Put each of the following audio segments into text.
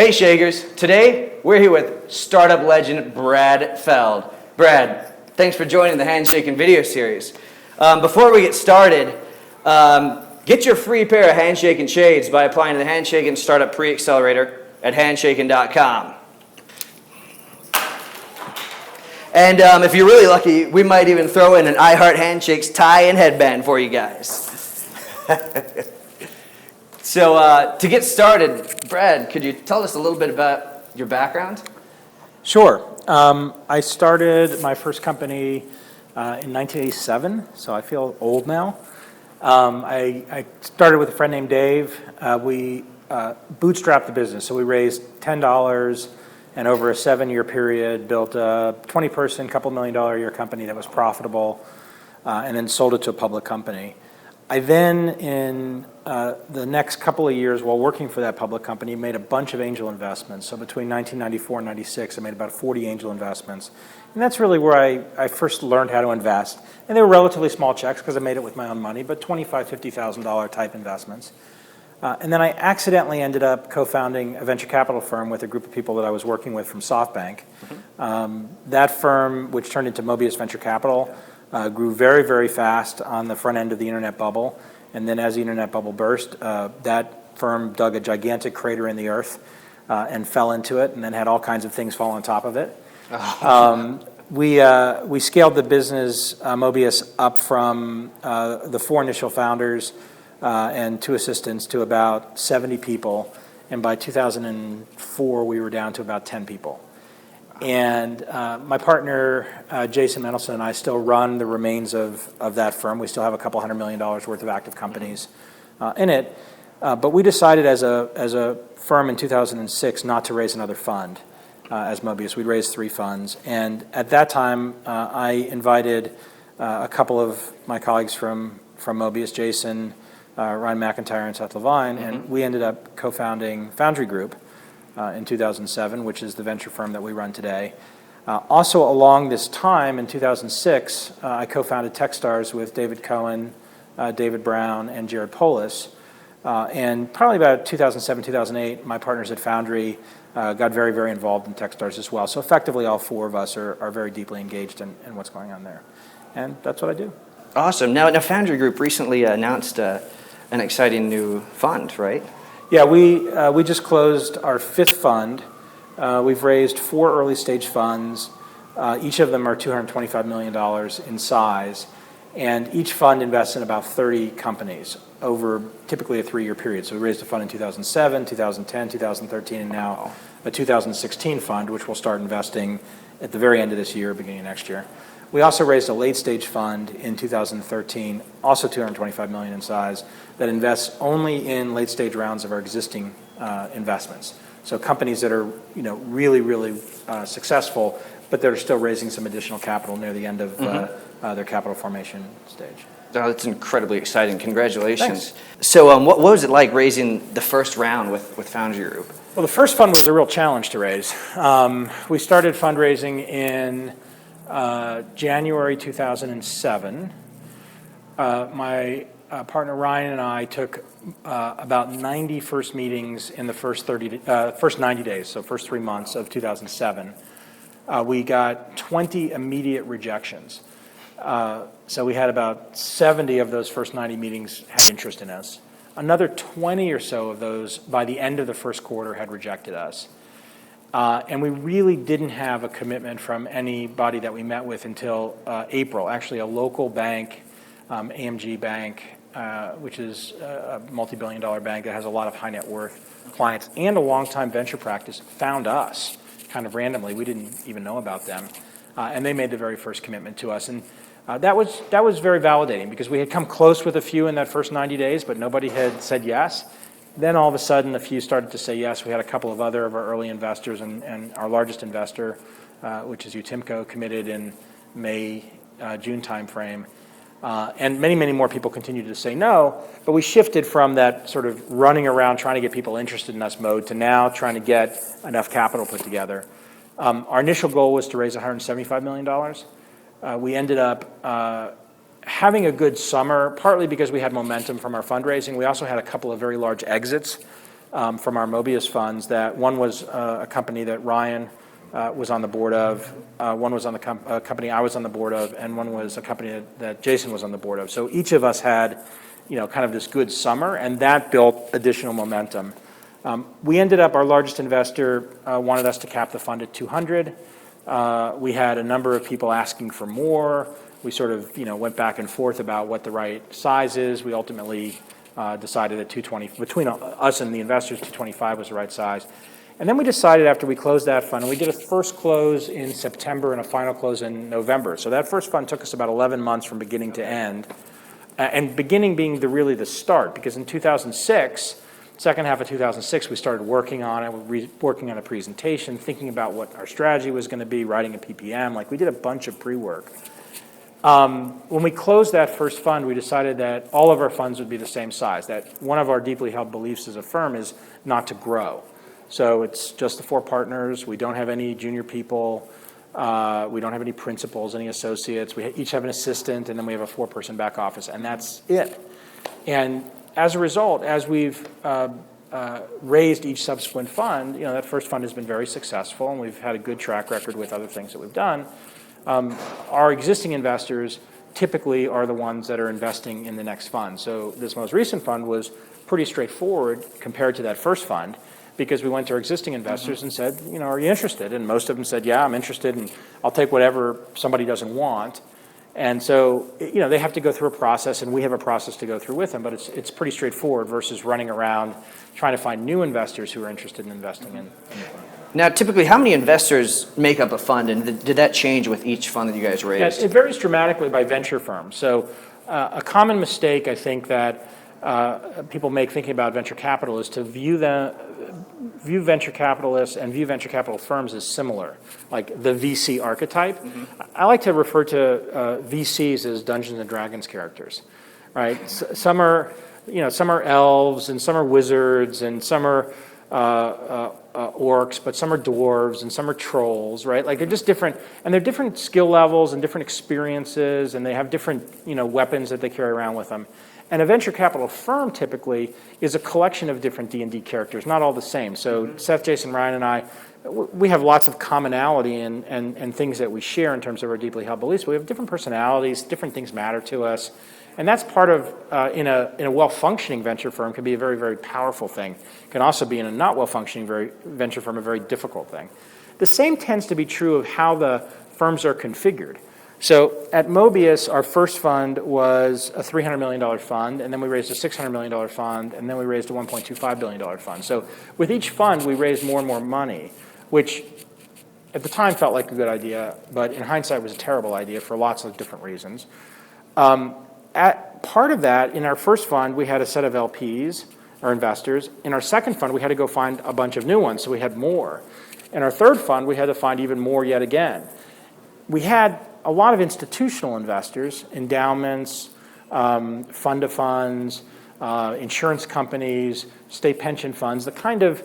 Hey Shakers, today we're here with startup legend Brad Feld. Brad, thanks for joining the Handshaking video series. Before we get started, get your free pair of Handshaking shades by applying to the Handshaking Startup Pre-Accelerator at handshaking.com. And if you're really lucky, we might even throw in an I Heart Handshakes tie and headband for you guys. So to get started, Brad, could you tell us a little bit about your background? Sure. I started my first company in 1987, so I feel old now. I started with a friend named Dave. We bootstrapped the business, so we raised $10 and over a 7-year period built a 20-person, couple $1 million a year company that was profitable, and then sold it to a public company. I then, in the next couple of years while working for that public company, made a bunch of angel investments. So between 1994 and 96, I made about 40 angel investments. And that's really where I first learned how to invest. And they were relatively small checks because I made it with my own money, but $25,000, $50,000 type investments. And then I accidentally ended up co-founding a venture capital firm with a group of people that I was working with from SoftBank. That firm, which turned into Mobius Venture Capital, grew very, very fast on the front end of the internet bubble. And then as the internet bubble burst, that firm dug a gigantic crater in the earth and fell into it, and then had all kinds of things fall on top of it. We scaled the business, Mobius, up from the 4 initial founders and 2 assistants to about 70 people. And by 2004, we were down to about 10 people. And my partner, Jason Mendelson, and I still run the remains of that firm. We still have a couple $100 million worth of active companies in it. But we decided as a firm in 2006 not to raise another fund as Mobius. We'd raised 3 funds. And at that time, I invited a couple of my colleagues from Mobius, Jason, Ryan McIntyre, and Seth Levine, and we ended up co-founding Foundry Group in 2007, which is the venture firm that we run today. Also along this time, in 2006, I co-founded Techstars with David Cohen, David Brown, and Jared Polis. And probably about 2007, 2008, my partners at Foundry got very, very involved in Techstars as well. So effectively, all 4 of us are very deeply engaged in what's going on there. And that's what I do. Awesome. Now Foundry Group recently announced an exciting new fund, right? Yeah, we just closed our 5th fund. We've raised 4 early stage funds. Each of them are $225 million in size. And each fund invests in about 30 companies over typically a 3-year period. So we raised a fund in 2007, 2010, 2013, and now a 2016 fund, which will start investing at the very end of this year, beginning of next year. We also raised a late-stage fund in 2013, also $225 million in size, that invests only in late-stage rounds of our existing investments. So companies that are, really, really successful, but they're still raising some additional capital near the end of their capital formation stage. Oh, that's incredibly exciting. Congratulations. Thanks. So what was it like raising the first round with Foundry Group? Well, the first fund was a real challenge to raise. We started fundraising in January 2007. My partner Ryan and I took about 90 first meetings in the first 90 days, so first 3 months of 2007. We got 20 immediate rejections. So we had about 70 of those first 90 meetings had interest in us. Another 20 or so of those by the end of the first quarter had rejected us. And we really didn't have a commitment from anybody that we met with until April. Actually, a local bank, AMG Bank, which is a multi-billion-dollar bank that has a lot of high net worth clients, and a longtime venture practice, found us kind of randomly. We didn't even know about them. And they made the very first commitment to us. And that was very validating because we had come close with a few in that first 90 days, but nobody had said yes. Then all of a sudden, a few started to say yes. We had a couple of other of our early investors, and our largest investor, which is Utimco, committed in May, June timeframe. And many, many more people continued to say no, but we shifted from that sort of running around trying to get people interested in us mode to now trying to get enough capital put together. Our initial goal was to raise $175 million. We ended up having a good summer, partly because we had momentum from our fundraising. We also had a couple of very large exits from our Mobius funds. That one was a company that Ryan was on the board of, one was on the company I was on the board of, and one was a company that Jason was on the board of. So each of us had, kind of this good summer, and that built additional momentum. We ended up, our largest investor wanted us to cap the fund at 200. We had a number of people asking for more. We sort of, went back and forth about what the right size is. We ultimately decided that 220, between us and the investors, 225 was the right size. And then we decided after we closed that fund, and we did a first close in September and a final close in November. So that first fund took us about 11 months from beginning to end. And beginning being really the start, because in 2006, second half of 2006, we started working on it, working on a presentation, thinking about what our strategy was going to be, writing a PPM. Like, we did a bunch of pre-work. When we closed that first fund, we decided that all of our funds would be the same size, that one of our deeply held beliefs as a firm is not to grow. So it's just the 4 partners. We don't have any junior people. We don't have any principals, any associates. We each have an assistant, and then we have a 4-person back office, and that's it. And as a result, as we've raised each subsequent fund, that first fund has been very successful, and we've had a good track record with other things that we've done. Our existing investors typically are the ones that are investing in the next fund. So this most recent fund was pretty straightforward compared to that first fund, because we went to our existing investors and said, are you interested? And most of them said, yeah, I'm interested, and I'll take whatever somebody doesn't want. And so, they have to go through a process, and we have a process to go through with them, but it's pretty straightforward versus running around trying to find new investors who are interested in investing in the fund. Now, typically, how many investors make up a fund, and did that change with each fund that you guys raised? Yes, it varies dramatically by venture firm. So a common mistake, I think, that people make thinking about venture capital is to view venture capitalists and view venture capital firms as similar, like the VC archetype. Mm-hmm. I like to refer to VCs as Dungeons and Dragons characters, right? Some are elves, and some are wizards, and some are orcs, but some are dwarves, and some are trolls, right? Like, they're just different, and they're different skill levels and different experiences, and they have different, weapons that they carry around with them. And a venture capital firm typically is a collection of different D&D characters, not all the same. So Seth, Jason, Ryan, and I, we have lots of commonality and things that we share in terms of our deeply held beliefs. We have different personalities, different things matter to us. And that's part of, in a well-functioning venture firm, can be a very, very powerful thing. It can also be, in a not well-functioning venture firm, a very difficult thing. The same tends to be true of how the firms are configured. So at Mobius, our first fund was a $300 million fund, and then we raised a $600 million fund, and then we raised a $1.25 billion fund. So with each fund, we raised more and more money, which at the time felt like a good idea, but in hindsight was a terrible idea for lots of different reasons. At part of that, in our first fund, we had a set of LPs, or investors. In our second fund, we had to go find a bunch of new ones, so we had more. In our third fund, we had to find even more yet again. We had a lot of institutional investors, endowments, fund of funds, insurance companies, state pension funds, the kind of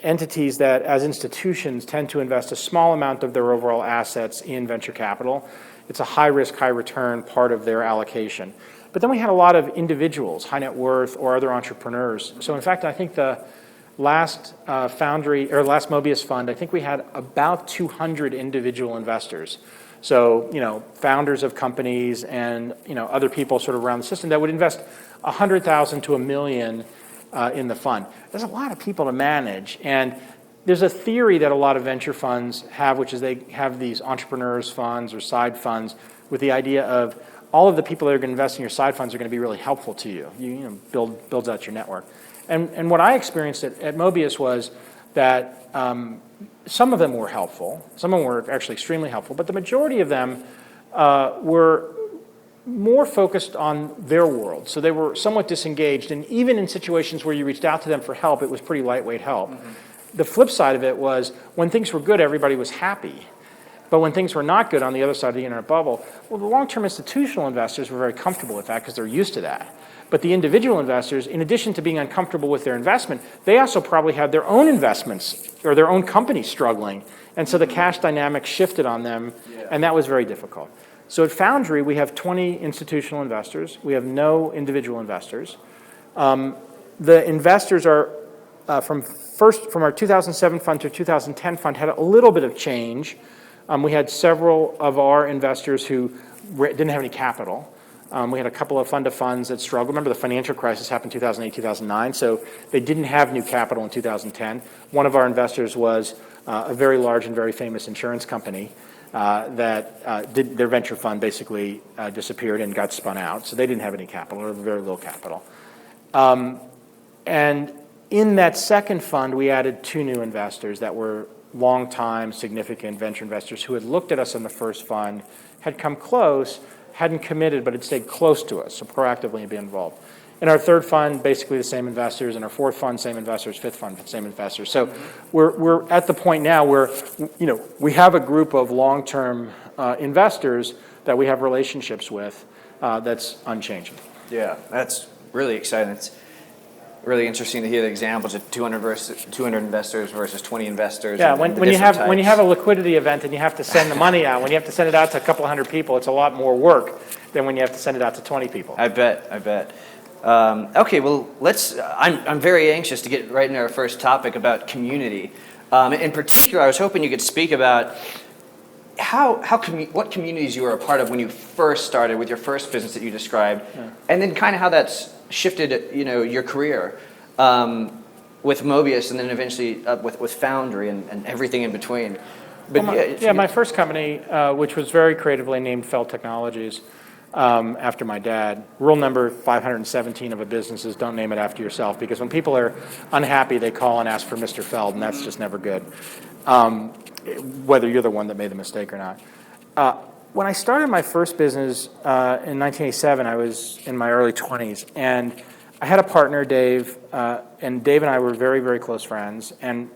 entities that, as institutions, tend to invest a small amount of their overall assets in venture capital. It's a high-risk, high-return part of their allocation. But then we had a lot of individuals, high net worth, or other entrepreneurs. So in fact, I think the last Foundry, or last Mobius fund, I think we had about 200 individual investors. So, founders of companies and, other people sort of around the system that would invest $100,000 to $1 million in the fund. There's a lot of people to manage. And there's a theory that a lot of venture funds have, which is they have these entrepreneurs funds or side funds with the idea of all of the people that are going to invest in your side funds are going to be really helpful to you. Builds out your network. And what I experienced at Mobius was that some of them were helpful. Some of them were actually extremely helpful. But the majority of them were more focused on their world. So they were somewhat disengaged. And even in situations where you reached out to them for help, it was pretty lightweight help. Mm-hmm. The flip side of it was when things were good, everybody was happy. But when things were not good on the other side of the internet bubble, well, the long-term institutional investors were very comfortable with that because they're used to that. But the individual investors, in addition to being uncomfortable with their investment, they also probably had their own investments or their own company struggling. And so the cash dynamic shifted on them, and that was very difficult. So at Foundry, we have 20 institutional investors. We have no individual investors. The investors are from our 2007 fund to 2010 fund had a little bit of change. We had several of our investors who didn't have any capital. We had a couple of fund-of-funds that struggled. Remember, the financial crisis happened 2008, 2009, so they didn't have new capital in 2010. One of our investors was a very large and very famous insurance company their venture fund basically disappeared and got spun out, so they didn't have any capital or very little capital. And in that second fund, we added 2 new investors that were long-time, significant venture investors who had looked at us in the first fund, had come close, hadn't committed, but had stayed close to us, so proactively be involved. In our third fund, basically the same investors. In our fourth fund, same investors. Fifth fund, same investors. So we're at the point now where, we have a group of long-term investors that we have relationships with that's unchanging. Yeah, that's really exciting. It's really interesting to hear the examples of 200 investors versus 20 investors. Yeah, when you have a liquidity event and you have to send the money out, when you have to send it out to a couple hundred people, it's a lot more work than when you have to send it out to 20 people. I bet. Okay, well, I'm very anxious to get right into our first topic about community. In particular, I was hoping you could speak about what communities you were a part of when you first started with your first business that you described, and then kind of how that's shifted, your career with Mobius, and then eventually with Foundry and everything in between. But my first company, which was very creatively named Feld Technologies, after my dad. Rule number 517 of a business is don't name it after yourself, because when people are unhappy, they call and ask for Mr. Feld, and that's just never good, whether you're the one that made the mistake or not. When I started my first business in 1987, I was in my early 20s, and I had a partner, Dave, and Dave and I were very, very close friends, and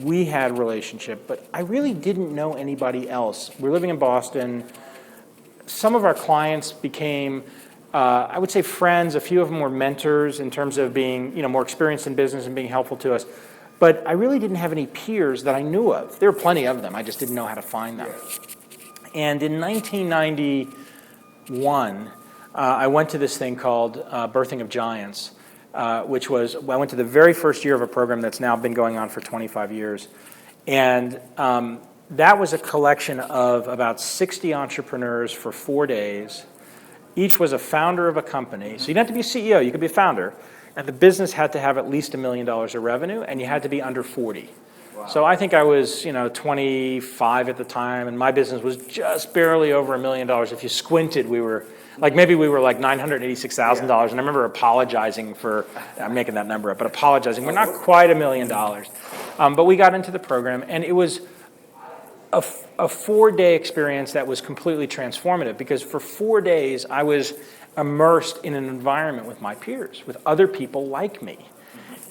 we had a relationship, but I really didn't know anybody else. We were living in Boston. Some of our clients became, I would say, friends. A few of them were mentors in terms of being, more experienced in business and being helpful to us. But I really didn't have any peers that I knew of. There were plenty of them. I just didn't know how to find them. And in 1991, I went to this thing called Birthing of Giants, which was, I went to the very first year of a program that's now been going on for 25 years. And that was a collection of about 60 entrepreneurs for 4 days. Each was a founder of a company. So you didn't have to be a CEO, you could be a founder. And the business had to have at least $1 million of revenue, and you had to be under 40. Wow. So I think I was, 25 at the time, and my business was just barely over $1 million. If you squinted, we were like $986,000. And I remember apologizing I'm making that number up, but apologizing. We're not quite $1 million. But we got into the program, and it was a 4-day experience that was completely transformative, because for 4 days I was immersed in an environment with my peers, with other people like me.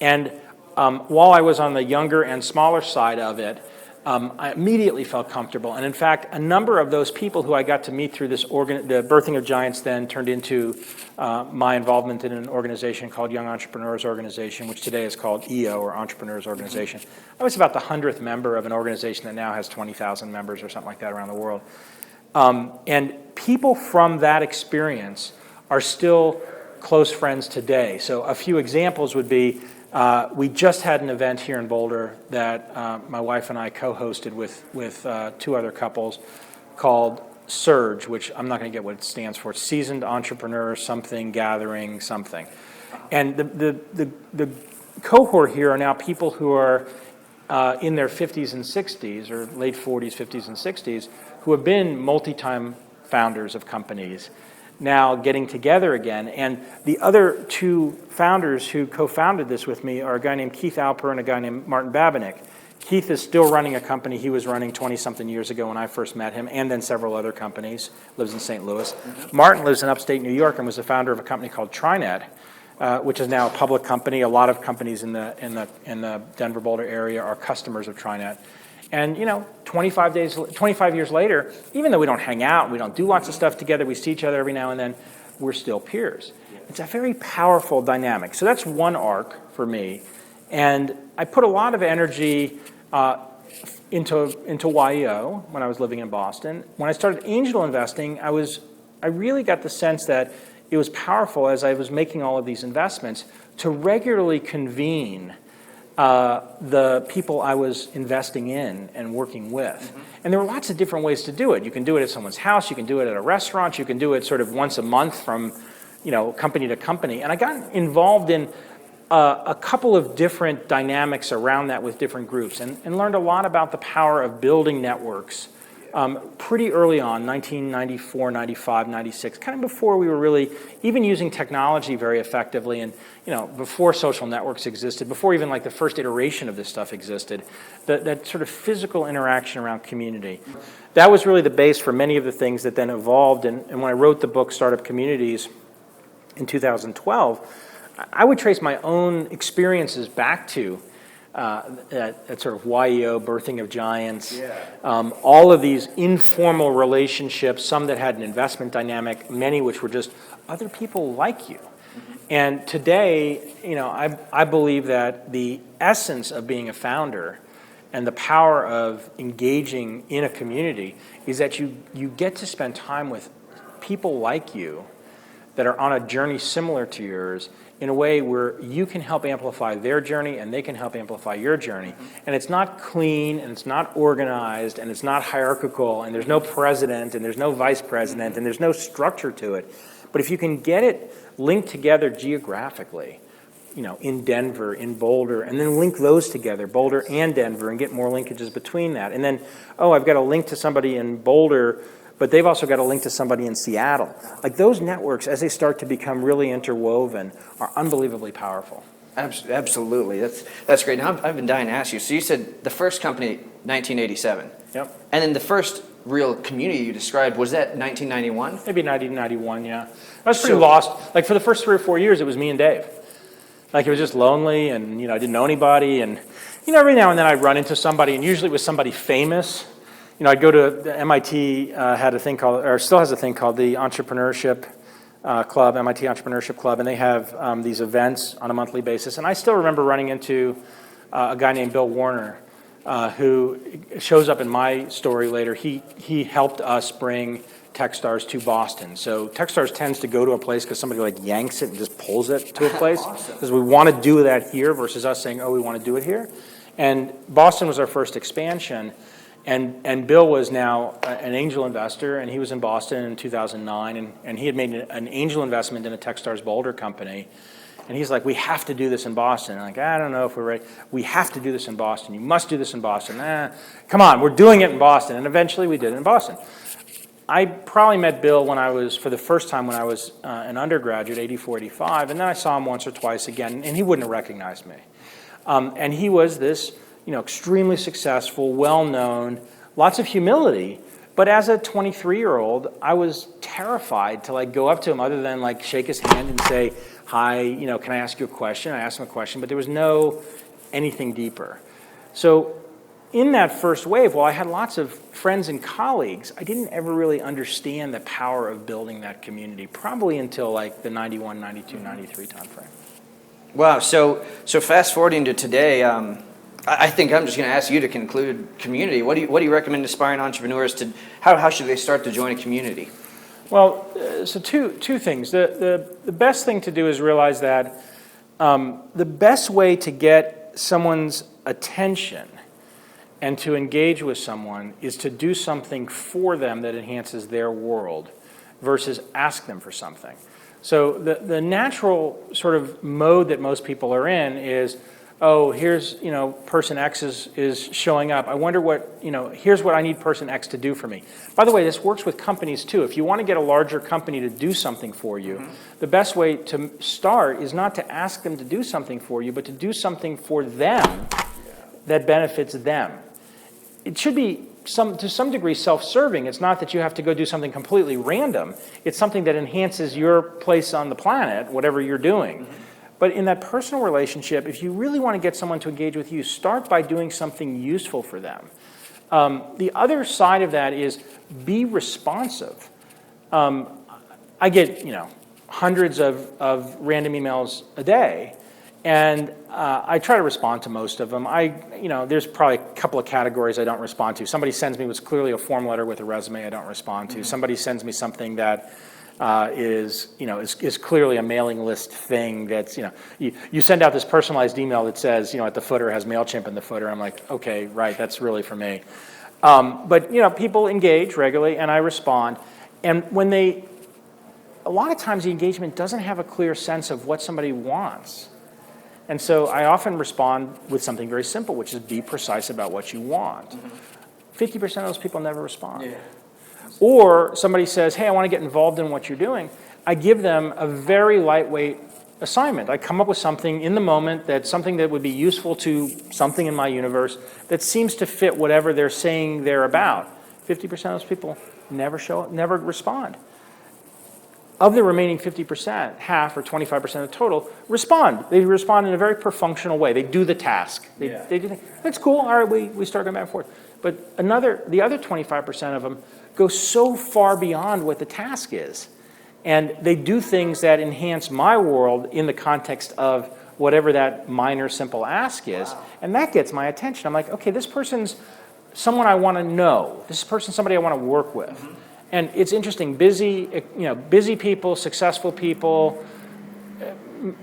And while I was on the younger and smaller side of it, I immediately felt comfortable. And in fact, a number of those people who I got to meet through the Birthing of Giants then turned into my involvement in an organization called Young Entrepreneurs Organization, which today is called EO, or Entrepreneurs Organization. I was about the 100th member of an organization that now has 20,000 members or something like that around the world. And people from that experience are still close friends today. So a few examples would be, we just had an event here in Boulder that my wife and I co-hosted with 2 other couples called SURGE, which I'm not going to get what it stands for. Seasoned Entrepreneur Something Gathering Something. And the cohort here are now people who are in their 50s and 60s, or late 40s, 50s, and 60s, who have been multi-time founders of companies, now getting together again. And the other 2 founders who co-founded this with me are a guy named Keith Alper and a guy named Martin Babinick. Keith is still running a company he was running 20-something years ago when I first met him, and then several other companies, lives in St. Louis. Martin lives in upstate New York and was the founder of a company called TriNet, which is now a public company. A lot of companies in the Denver Boulder area are customers of TriNet. And 25 years later, even though we don't hang out, we don't do lots of stuff together, we see each other every now and then, we're still peers. It's a very powerful dynamic. So that's one arc for me. And I put a lot of energy into YEO when I was living in Boston. When I started angel investing, I really got the sense that it was powerful, as I was making all of these investments, to regularly convene the people I was investing in and working with. And there were lots of different ways to do it. You can do it at someone's house, you can do it at a restaurant, you can do it sort of once a month from, company to company. And I got involved in a couple of different dynamics around that with different groups and learned a lot about the power of building networks pretty early on, 1994, 95, 96, kind of before we were really even using technology very effectively, and before social networks existed, before even like the first iteration of this stuff existed, that sort of physical interaction around community. That was really the base for many of the things that then evolved, and when I wrote the book Startup Communities in 2012, I would trace my own experiences back to that sort of YEO, birthing of giants, all of these informal relationships, some that had an investment dynamic, many which were just other people like you. And today, I believe that the essence of being a founder and the power of engaging in a community is that you get to spend time with people like you that are on a journey similar to yours, in a way where you can help amplify their journey and they can help amplify your journey. And it's not clean, and it's not organized, and it's not hierarchical, and there's no president, and there's no vice president, and there's no structure to it. But if you can get it linked together geographically, in Denver, in Boulder, and then link those together, Boulder and Denver, and get more linkages between that. And then, I've got a link to somebody in Boulder, but they've also got a link to somebody in Seattle. Like those networks, as they start to become really interwoven, are unbelievably powerful. Absolutely, that's great. Now I've been dying to ask you. So you said the first company, 1987. Yep. And then the first real community you described, was that 1991? Maybe 1991, yeah. I was pretty lost. Like for the first 3 or 4 years, it was me and Dave. Like it was just lonely, and I didn't know anybody, and every now and then I'd run into somebody, and usually it was somebody famous. I'd go to the MIT had a thing called, or still has a thing called the Entrepreneurship Club, MIT Entrepreneurship Club, and they have these events on a monthly basis. And I still remember running into a guy named Bill Warner, who shows up in my story later. He helped us bring Techstars to Boston. So Techstars tends to go to a place because somebody like yanks it and just pulls it to a place. Because we want to do that here versus us saying, we want to do it here. And Boston was our first expansion. And Bill was now an angel investor, and he was in Boston in 2009, and he had made an angel investment in a Techstars Boulder company. And he's like, we have to do this in Boston. I'm like, I don't know if we're ready. We have to do this in Boston. You must do this in Boston. Come on, we're doing it in Boston. And eventually we did it in Boston. I probably met Bill for the first time when I was an undergraduate, 84, 85, and then I saw him once or twice again, and he wouldn't have recognized me. And he was this extremely successful, well-known, lots of humility. But as a 23-year-old, I was terrified to go up to him other than shake his hand and say, hi, can I ask you a question? I asked him a question, but there was no anything deeper. So in that first wave, while I had lots of friends and colleagues, I didn't ever really understand the power of building that community, probably until the 91, 92, 93 timeframe. Wow, so fast forwarding to today, I think I'm just going to ask you to conclude community. What do you recommend aspiring entrepreneurs to, how should they start to join a community? Well, so two things. The best thing to do is realize that the best way to get someone's attention and to engage with someone is to do something for them that enhances their world versus ask them for something. So the natural sort of mode that most people are in is, here's, person X is showing up. I wonder what, here's what I need person X to do for me. By the way, this works with companies too. If you want to get a larger company to do something for you, the best way to start is not to ask them to do something for you, but to do something for them that benefits them. It should be to some degree self-serving. It's not that you have to go do something completely random. It's something that enhances your place on the planet, whatever you're doing. But in that personal relationship, if you really want to get someone to engage with you, start by doing something useful for them. The other side of that is be responsive. I get, hundreds of random emails a day, and I try to respond to most of them. There's probably a couple of categories I don't respond to. Somebody sends me what's clearly a form letter with a resume I don't respond to. Somebody sends me something that is clearly a mailing list thing that's, you send out this personalized email that says, at the footer has MailChimp in the footer. I'm like, okay, right, that's really for me. But people engage regularly and I respond. And a lot of times the engagement doesn't have a clear sense of what somebody wants. And so I often respond with something very simple, which is be precise about what you want. 50% of those people never respond. Yeah. Or somebody says, hey, I want to get involved in what you're doing. I give them a very lightweight assignment. I come up with something in the moment that's something that would be useful to something in my universe that seems to fit whatever they're saying they're about. 50% of those people never show up, never respond. Of the remaining 50%, half or 25% of the total respond. They respond in a very perfunctional way. They do the task. They do that's cool. All right, we start going back and forth. But the other 25% of them go so far beyond what the task is. And they do things that enhance my world in the context of whatever that minor, simple ask is. Wow. And that gets my attention. I'm like, okay, this person's someone I want to know. This person's somebody I want to work with. Mm-hmm. And it's interesting, busy people, successful people,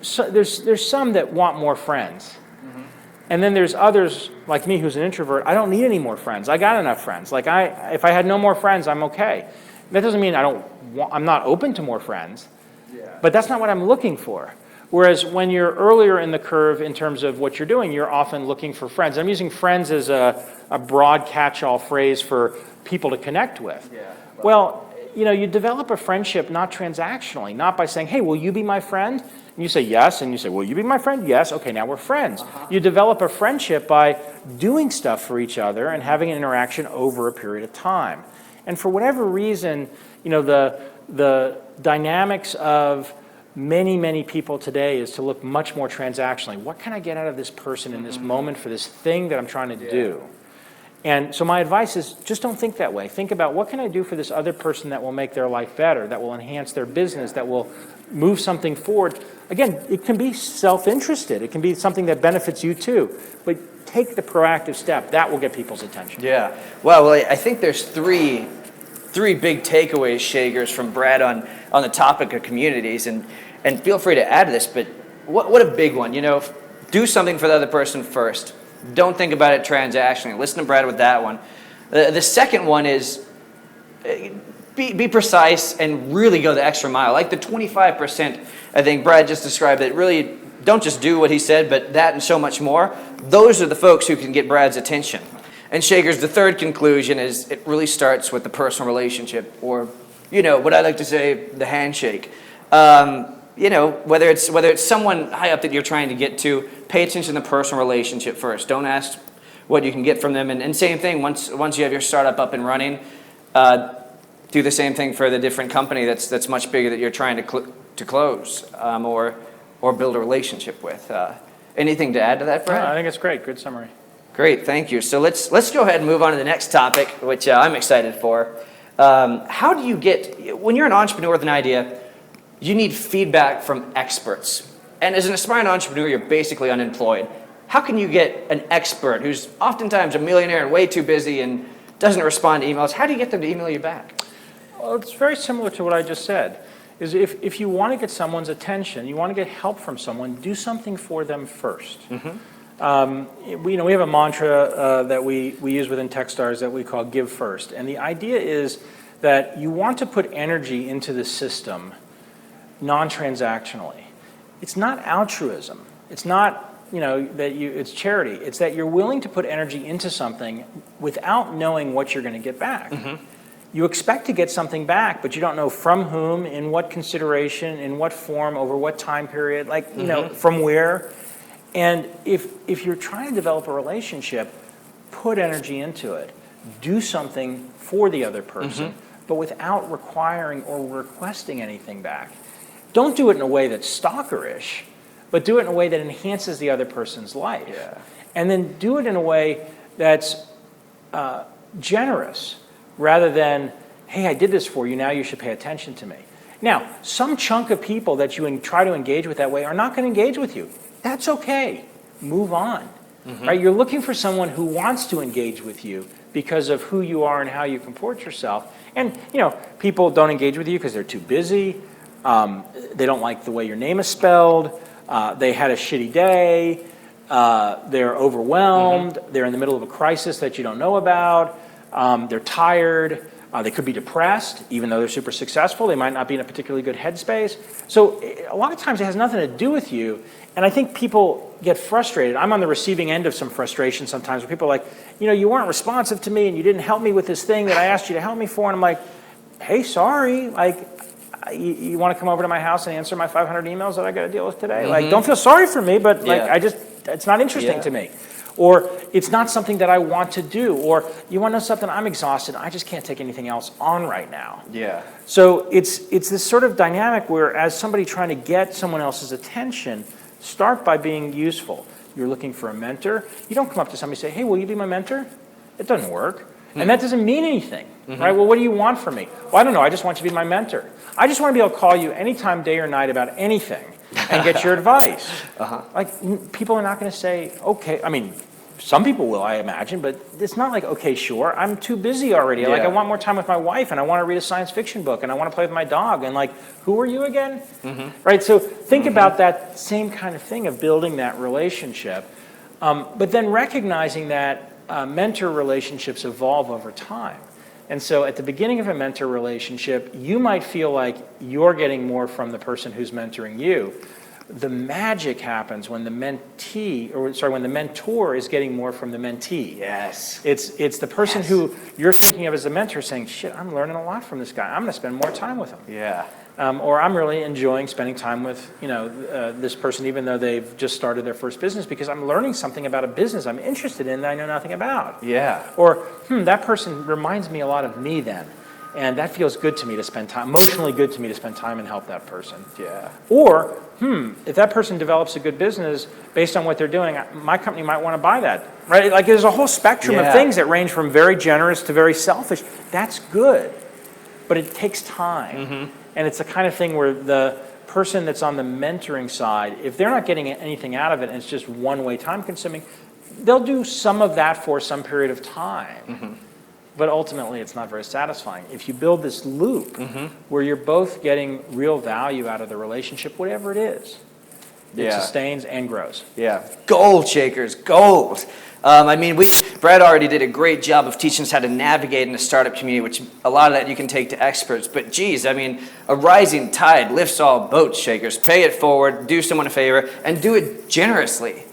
so there's some that want more friends. Mm-hmm. And then there's others, like me, who's an introvert. I don't need any more friends. I got enough friends. Like if I had no more friends, I'm okay. That doesn't mean I'm not open to more friends, but that's not what I'm looking for. Whereas when you're earlier in the curve in terms of what you're doing, you're often looking for friends. I'm using friends as a broad catch-all phrase for people to connect with. Yeah. Well, you develop a friendship not transactionally, not by saying, hey, will you be my friend? And you say yes, and you say, will you be my friend? Yes, okay, now we're friends. Uh-huh. You develop a friendship by doing stuff for each other and having an interaction over a period of time. And for whatever reason, the dynamics of many, many people today is to look much more transactionally. What can I get out of this person in this moment for this thing that I'm trying to do? And so my advice is just don't think that way. Think about what can I do for this other person that will make their life better, that will enhance their business, that will move something forward. Again, it can be self-interested. It can be something that benefits you too. But take the proactive step. That will get people's attention. Yeah. Well, I think there's three big takeaways, Shagers, from Brad on the topic of communities. And feel free to add to this, but what a big one. Do something for the other person first. Don't think about it transactionally. Listen to Brad with that one. The second one is be precise and really go the extra mile. Like the 25%, I think Brad just described it. Really, don't just do what he said, but that and so much more. Those are the folks who can get Brad's attention. And Shagers, the third conclusion is it really starts with the personal relationship, or what I like to say, the handshake. Whether it's someone high up that you're trying to get to, pay attention to the personal relationship first. Don't ask what you can get from them. And same thing, once you have your startup up and running, do the same thing for the different company that's much bigger that you're trying to close or build a relationship with. Anything to add to that, Brad? No, I think it's great. Good summary. Great, thank you. So let's go ahead and move on to the next topic, which I'm excited for. How do you when you're an entrepreneur with an idea, you need feedback from experts. And as an aspiring entrepreneur, you're basically unemployed. How can you get an expert who's oftentimes a millionaire and way too busy and doesn't respond to emails? How do you get them to email you back? Well, it's very similar to what I just said. Is if you want to get someone's attention, you want to get help from someone, do something for them first. Mm-hmm. We have a mantra that we use within Techstars that we call give first. And the idea is that you want to put energy into the system non-transactionally. It's not altruism. It's not, it's charity. It's that you're willing to put energy into something without knowing what you're going to get back. Mm-hmm. You expect to get something back, but you don't know from whom, in what consideration, in what form, over what time period, from where. And if you're trying to develop a relationship, put energy into it. Do something for the other person, mm-hmm. but without requiring or requesting anything back. Don't do it in a way that's stalkerish, but do it in a way that enhances the other person's life. Yeah. And then do it in a way that's generous, rather than, hey, I did this for you, now you should pay attention to me. Now, some chunk of people that you try to engage with that way are not going to engage with you. That's okay. Move on. right? You're looking for someone who wants to engage with you because of who you are and how you comport yourself. And, people don't engage with you because they're too busy. They don't like the way your name is spelled. They had a shitty day. They're overwhelmed. They're in the middle of a crisis that you don't know about. They're tired. They could be depressed, even though they're super successful. They might not be in a particularly good headspace. So a lot of times it has nothing to do with you. And I think people get frustrated. I'm on the receiving end of some frustration sometimes where people are like, you weren't responsive to me and you didn't help me with this thing that I asked you to help me for. And I'm like, hey, sorry. Like, you want to come over to my house and answer my 500 emails that I got to deal with today? Like, don't feel sorry for me, but it's not interesting to me. Or it's not something that I want to do. Or you want to know something? I'm exhausted. I just can't take anything else on right now. Yeah. So it's this sort of dynamic where as somebody trying to get someone else's attention, start by being useful. You're looking for a mentor. You don't come up to somebody and say, hey, will you be my mentor? It doesn't work. And that doesn't mean anything, right? Well, what do you want from me? Well, I don't know. I just want you to be my mentor. I just want to be able to call you anytime, day or night about anything and get your advice. Like, people are not going to say, okay. I mean, some people will, I imagine, but it's not like, okay, sure. I'm too busy already. Like, I want more time with my wife, and I want to read a science fiction book, and I want to play with my dog. And like, who are you again? Right? So think about that same kind of thing of building that relationship, but then recognizing that mentor relationships evolve over time. And so at the beginning of a mentor relationship, you might feel like you're getting more from the person who's mentoring you. The magic happens when the when the mentor is getting more from the mentee. Yes. It's the person who you're thinking of as a mentor saying, shit, I'm learning a lot from this guy. I'm going to spend more time with him. Yeah. Or I'm really enjoying spending time with this person, even though they've just started their first business, because I'm learning something about a business I'm interested in that I know nothing about. Yeah. Or that person reminds me a lot of me then, and that feels good to me to spend time, emotionally good to me to spend time and help that person. Yeah. Or if that person develops a good business based on what they're doing, my company might want to buy that. Right? Like, there's a whole spectrum of things that range from very generous to very selfish. That's good, but it takes time. And it's the kind of thing where the person that's on the mentoring side, if they're not getting anything out of it and it's just one-way time consuming, they'll do some of that for some period of time. But ultimately, it's not very satisfying. If you build this loop where you're both getting real value out of the relationship, whatever it is, it sustains and grows. Yeah. Gold, Shakers, gold. Brad already did a great job of teaching us how to navigate in the startup community, which a lot of that you can take to experts. But geez, a rising tide lifts all boats, Shakers. Pay it forward, do someone a favor, and do it generously.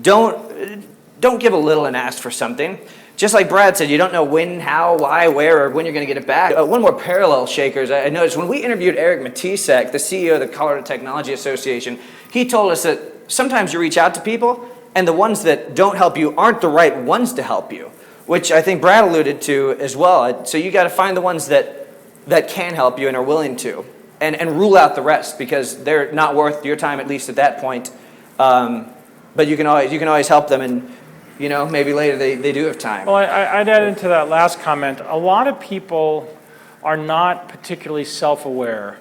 Don't give a little and ask for something. Just like Brad said, you don't know when, how, why, where, or when you're going to get it back. One more parallel, Shakers. I noticed when we interviewed Eric Matisek, the CEO of the Colorado Technology Association, he told us that sometimes you reach out to people, and the ones that don't help you aren't the right ones to help you, which I think Brad alluded to as well. So you got to find the ones that can help you and are willing to, and rule out the rest because they're not worth your time, at least at that point. But you can always help them, and maybe later they do have time. Well, I'd add into that last comment, a lot of people are not particularly self-aware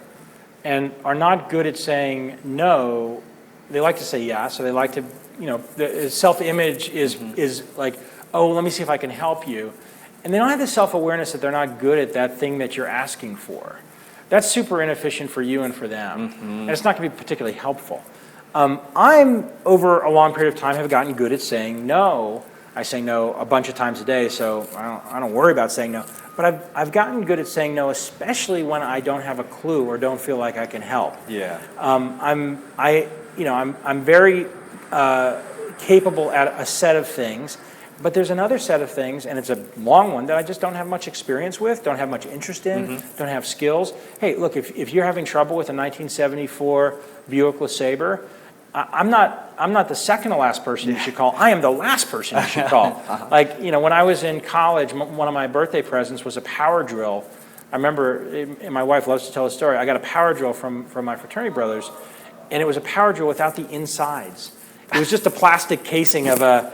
and are not good at saying no. They like to say yes, so they like to, the self-image is like, oh, let me see if I can help you. And they don't have the self-awareness that they're not good at that thing that you're asking for. That's super inefficient for you and for them, and it's not going to be particularly helpful. I'm, over a long period of time, have gotten good at saying no. I say no a bunch of times a day, so I don't worry about saying no. But I've gotten good at saying no, especially when I don't have a clue or don't feel like I can help. Yeah. I'm very capable at a set of things, but there's another set of things, and it's a long one that I just don't have much experience with, don't have much interest in, don't have skills. Hey, look, if you're having trouble with a 1974 Buick LeSabre, I'm not the second to last person you should call. I am the last person you should call. Like, when I was in college, one of my birthday presents was a power drill. I remember, and my wife loves to tell a story, I got a power drill from my fraternity brothers, and it was a power drill without the insides. It was just a plastic casing of a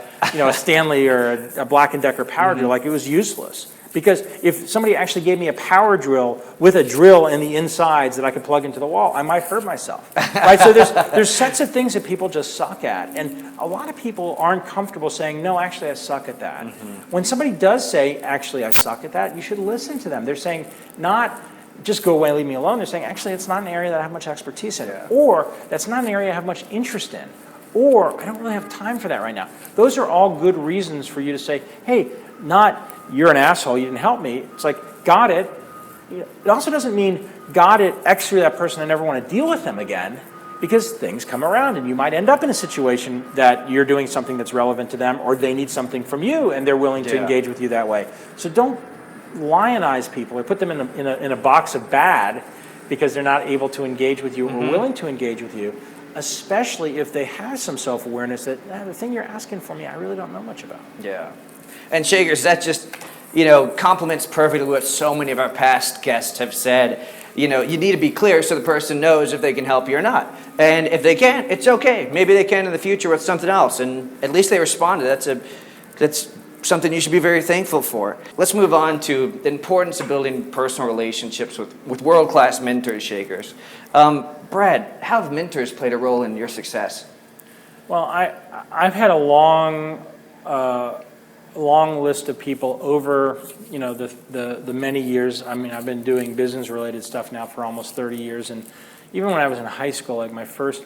Stanley or a Black & Decker power drill. Like, it was useless. Because if somebody actually gave me a power drill with a drill in the insides that I could plug into the wall, I might hurt myself, right? So there's sets of things that people just suck at. And a lot of people aren't comfortable saying, no, actually, I suck at that. When somebody does say, actually, I suck at that, you should listen to them. They're saying, not just go away, leave me alone. They're saying, actually, it's not an area that I have much expertise in. Or that's not an area I have much interest in. Or I don't really have time for that right now. Those are all good reasons for you to say, hey, not you're an asshole, you didn't help me. It's like, got it. It also doesn't mean, got it, X through that person, I never want to deal with them again, because things come around and you might end up in a situation that you're doing something that's relevant to them, or they need something from you and they're willing to engage with you that way. So don't lionize people or put them in a box of bad because they're not able to engage with you or willing to engage with you, especially if they have some self-awareness that the thing you're asking for me, I really don't know much about. Yeah. And Shakers, that just, complements perfectly what so many of our past guests have said. You need to be clear so the person knows if they can help you or not. And if they can't, it's okay. Maybe they can in the future with something else. And at least they responded. That's something you should be very thankful for. Let's move on to the importance of building personal relationships with world-class mentors, Shakers. Brad, how have mentors played a role in your success? Well, I've had a long list of people over the many years. I mean, I've been doing business related stuff now for almost 30 years, and even when I was in high school, like my first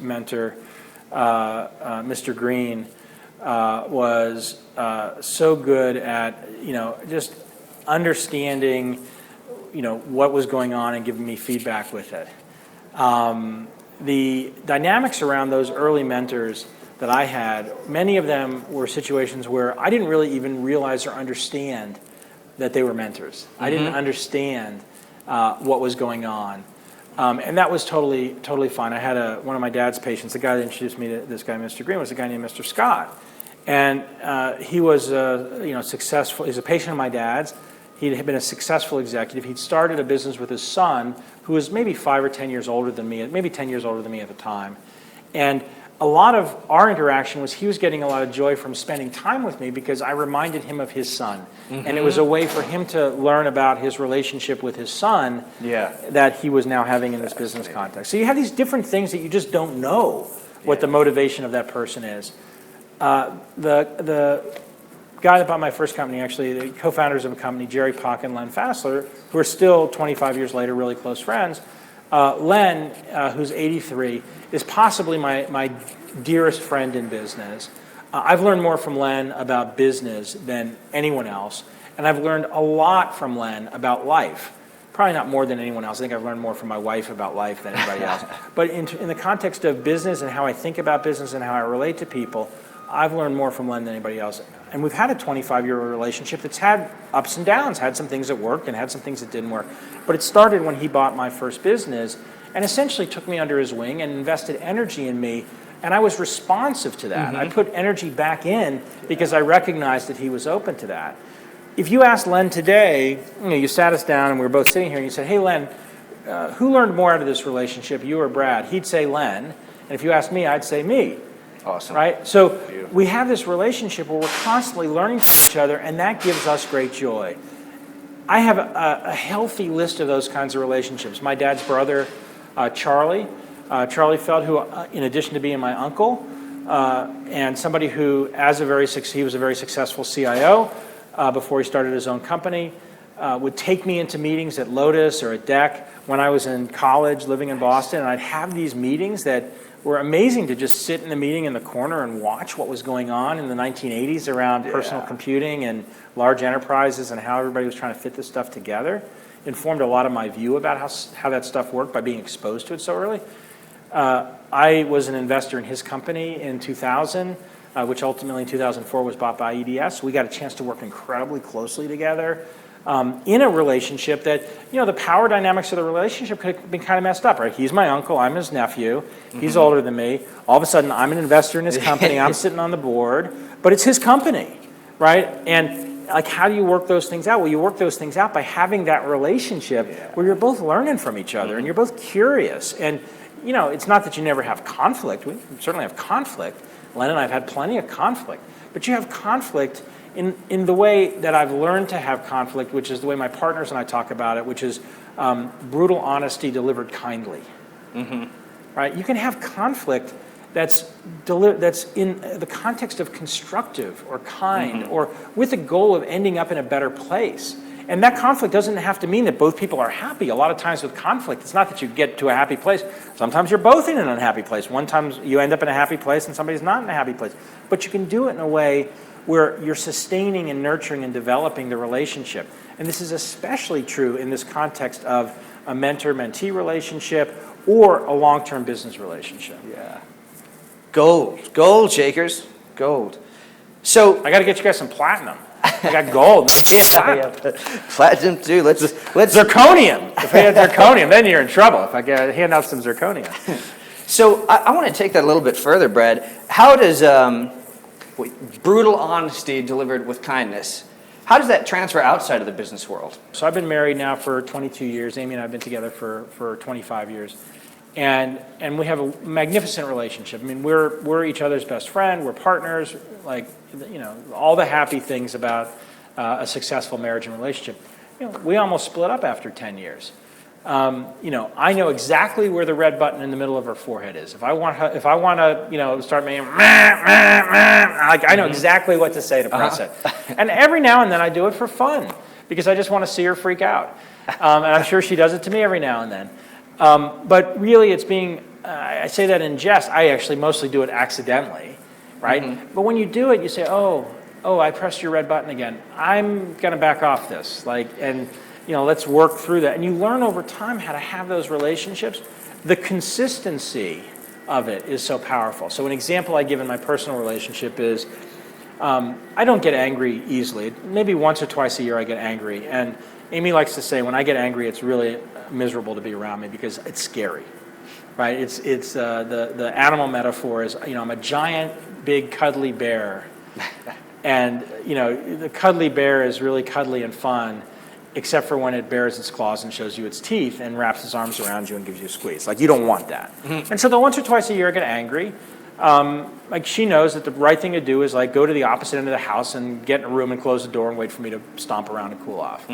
mentor, Mr. Green, was so good at just understanding what was going on and giving me feedback with it. The dynamics around those early mentors that I had, many of them were situations where I didn't really even realize or understand that they were mentors. I didn't understand what was going on. And that was totally fine. I had one of my dad's patients, the guy that introduced me to this guy, Mr. Green, was a guy named Mr. Scott. And he was successful. He's a patient of my dad's. He had been a successful executive. He'd started a business with his son, who was maybe 5 or 10 years older than me, maybe 10 years older than me at the time. And a lot of our interaction was he was getting a lot of joy from spending time with me because I reminded him of his son. And it was a way for him to learn about his relationship with his son that he was now having in this business context. So you have these different things that you just don't know what the motivation of that person is. The guy that bought my first company, actually, the co-founders of a company, Jerry Pock and Len Fassler, who are still 25 years later really close friends. Len, who's 83, is possibly my dearest friend in business. I've learned more from Len about business than anyone else, and I've learned a lot from Len about life. Probably not more than anyone else. I think I've learned more from my wife about life than anybody else. But in the context of business and how I think about business and how I relate to people, I've learned more from Len than anybody else. And we've had a 25-year relationship that's had ups and downs, had some things that worked and had some things that didn't work. But it started when he bought my first business and essentially took me under his wing and invested energy in me. And I was responsive to that. I put energy back in because I recognized that he was open to that. If you asked Len today, you sat us down and we were both sitting here and you said, hey, Len, who learned more out of this relationship, you or Brad? He'd say Len. And if you asked me, I'd say me. Awesome. Right? So we have this relationship where we're constantly learning from each other, and that gives us great joy. I have a healthy list of those kinds of relationships. My dad's brother, Charlie Feld, who, in addition to being my uncle, and somebody who, he was a very successful CIO before he started his own company, would take me into meetings at Lotus or at DEC when I was in college living in Boston, and I'd have these meetings that were amazing to just sit in the meeting in the corner and watch what was going on in the 1980s around personal computing and large enterprises and how everybody was trying to fit this stuff together. Informed a lot of my view about how that stuff worked by being exposed to it so early. I was an investor in his company in 2000, which ultimately in 2004 was bought by EDS. We got a chance to work incredibly closely together. In a relationship that, the power dynamics of the relationship could have been kind of messed up, right? He's my uncle, I'm his nephew, he's older than me. All of a sudden, I'm an investor in his company, I'm sitting on the board, but it's his company, right? And how do you work those things out? Well, you work those things out by having that relationship where you're both learning from each other and you're both curious. And it's not that you never have conflict. We certainly have conflict. Len and I have had plenty of conflict. But you have conflict in the way that I've learned to have conflict, which is the way my partners and I talk about it, which is brutal honesty delivered kindly. Right? You can have conflict that's in the context of constructive or kind or with the goal of ending up in a better place. And that conflict doesn't have to mean that both people are happy. A lot of times with conflict, it's not that you get to a happy place. Sometimes you're both in an unhappy place. One time you end up in a happy place and somebody's not in a happy place. But you can do it in a way where you're sustaining and nurturing and developing the relationship. And this is especially true in this context of a mentor-mentee relationship or a long-term business relationship. Yeah. Gold, Shakers. Gold. So I got to get you guys some platinum. I got gold. Platinum too. Let's Zirconium. If I had zirconium, then you're in trouble. If I hand out some zirconium. So I want to take that a little bit further, Brad. How does brutal honesty delivered with kindness, how does that transfer outside of the business world? So I've been married now for 22 years. Amy and I have been together for 25 years. And we have a magnificent relationship. I mean, we're each other's best friend. We're partners. Like, all the happy things about a successful marriage and relationship. We almost split up after 10 years. I know exactly where the red button in the middle of her forehead is. If I want to, start making, like, I know exactly what to say to press it. And every now and then I do it for fun because I just want to see her freak out. And I'm sure she does it to me every now and then. But really, it's I say that in jest. I actually mostly do it accidentally, right? But when you do it, you say, oh, I pressed your red button again. I'm going to back off this. Let's work through that. And you learn over time how to have those relationships. The consistency of it is so powerful. So an example I give in my personal relationship is I don't get angry easily. Maybe once or twice a year I get angry. And Amy likes to say when I get angry, it's really miserable to be around me because it's scary, right? It's the animal metaphor is, I'm a giant, big, cuddly bear. And, the cuddly bear is really cuddly and fun, except for when it bares its claws and shows you its teeth and wraps its arms around you and gives you a squeeze. Like, you don't want that. And so the once or twice a year I get angry. She knows that the right thing to do is go to the opposite end of the house and get in a room and close the door and wait for me to stomp around and cool off.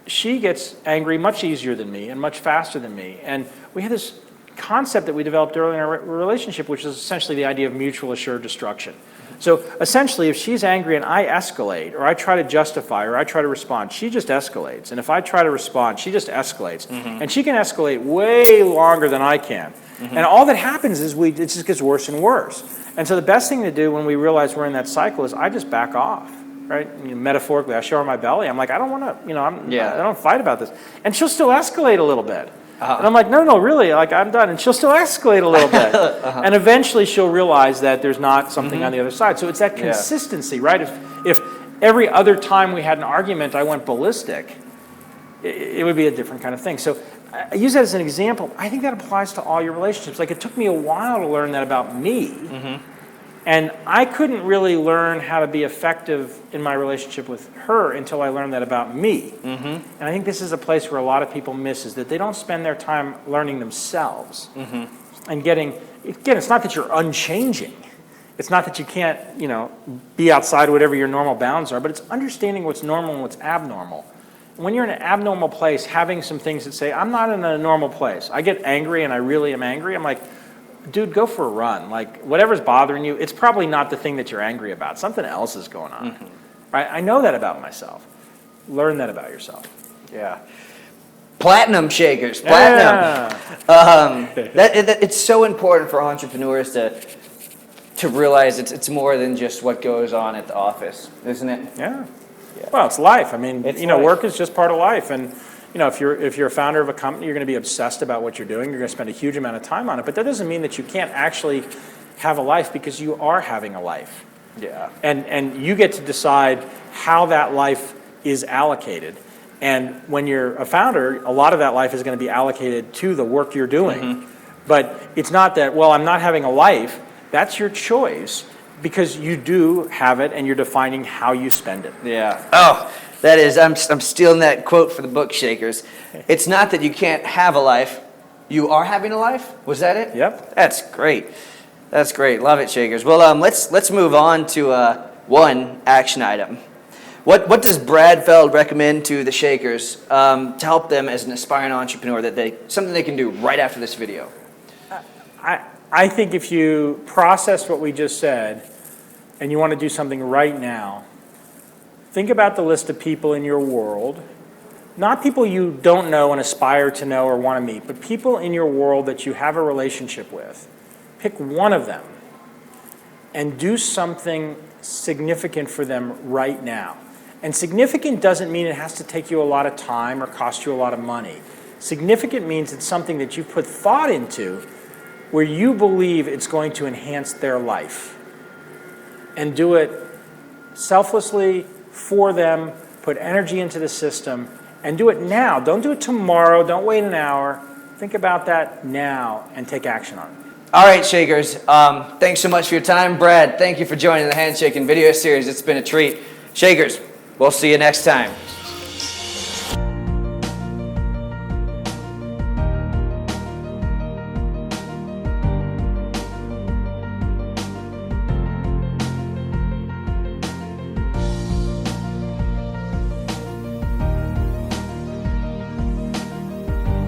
She gets angry much easier than me and much faster than me. And we had this concept that we developed early in our relationship, which is essentially the idea of mutual assured destruction. So essentially, if she's angry and I escalate, or I try to justify, or I try to respond, she just escalates. And if I try to respond, she just escalates. And she can escalate way longer than I can. And all that happens is it just gets worse and worse. And so the best thing to do when we realize we're in that cycle is I just back off. Right? Metaphorically, I show her my belly. I'm like, I don't want to, I don't fight about this. And she'll still escalate a little bit. And I'm like, no, really, I'm done. And she'll still escalate a little bit. And eventually she'll realize that there's not something on the other side. So it's that consistency, right? If every other time we had an argument I went ballistic, it would be a different kind of thing. So I use that as an example. I think that applies to all your relationships. It took me a while to learn that about me. And I couldn't really learn how to be effective in my relationship with her until I learned that about me. And I think this is a place where a lot of people miss, is that they don't spend their time learning themselves. And again, it's not that you're unchanging. It's not that you can't, be outside whatever your normal bounds are, but it's understanding what's normal and what's abnormal. When you're in an abnormal place, having some things that say, I'm not in a normal place. I get angry and I really am angry. I'm like, dude, go for a run. Whatever's bothering you, it's probably not the thing that you're angry about. Something else is going on. Right? I know that about myself. Learn that about yourself. Yeah. Platinum Shakers. Platinum. It's so important for entrepreneurs to realize it's more than just what goes on at the office, isn't it? Yeah. Well, it's life. I mean, life. Work is just part of life. And if you're a founder of a company, you're going to be obsessed about what you're doing. You're going to spend a huge amount of time on it. But that doesn't mean that you can't actually have a life, because you are having a life. Yeah. And you get to decide how that life is allocated. And when you're a founder, a lot of that life is going to be allocated to the work you're doing. But it's not that, I'm not having a life. That's your choice, because you do have it and you're defining how you spend it. Yeah. Oh, that is, I'm stealing that quote for the book, Shakers. It's not that you can't have a life, You are having a life? Was that it? Yep. That's great. That's great. Love it, Shakers. Well, let's move on to one action item. What does Brad Feld recommend to the Shakers to help them as an aspiring entrepreneur something they can do right after this video? I think if you process what we just said and you want to do something right now, think about the list of people in your world, not people you don't know and aspire to know or want to meet, but people in your world that you have a relationship with. Pick one of them and do something significant for them right now. And significant doesn't mean it has to take you a lot of time or cost you a lot of money. Significant means it's something that you put thought into where you believe it's going to enhance their life. And do it selflessly for them, put energy into the system, and do it now. Don't do it tomorrow, don't wait an hour. Think about that now and take action on it. All right, Shakers, thanks so much for your time. Brad, thank you for joining the Handshaking video series. It's been a treat. Shakers, we'll see you next time.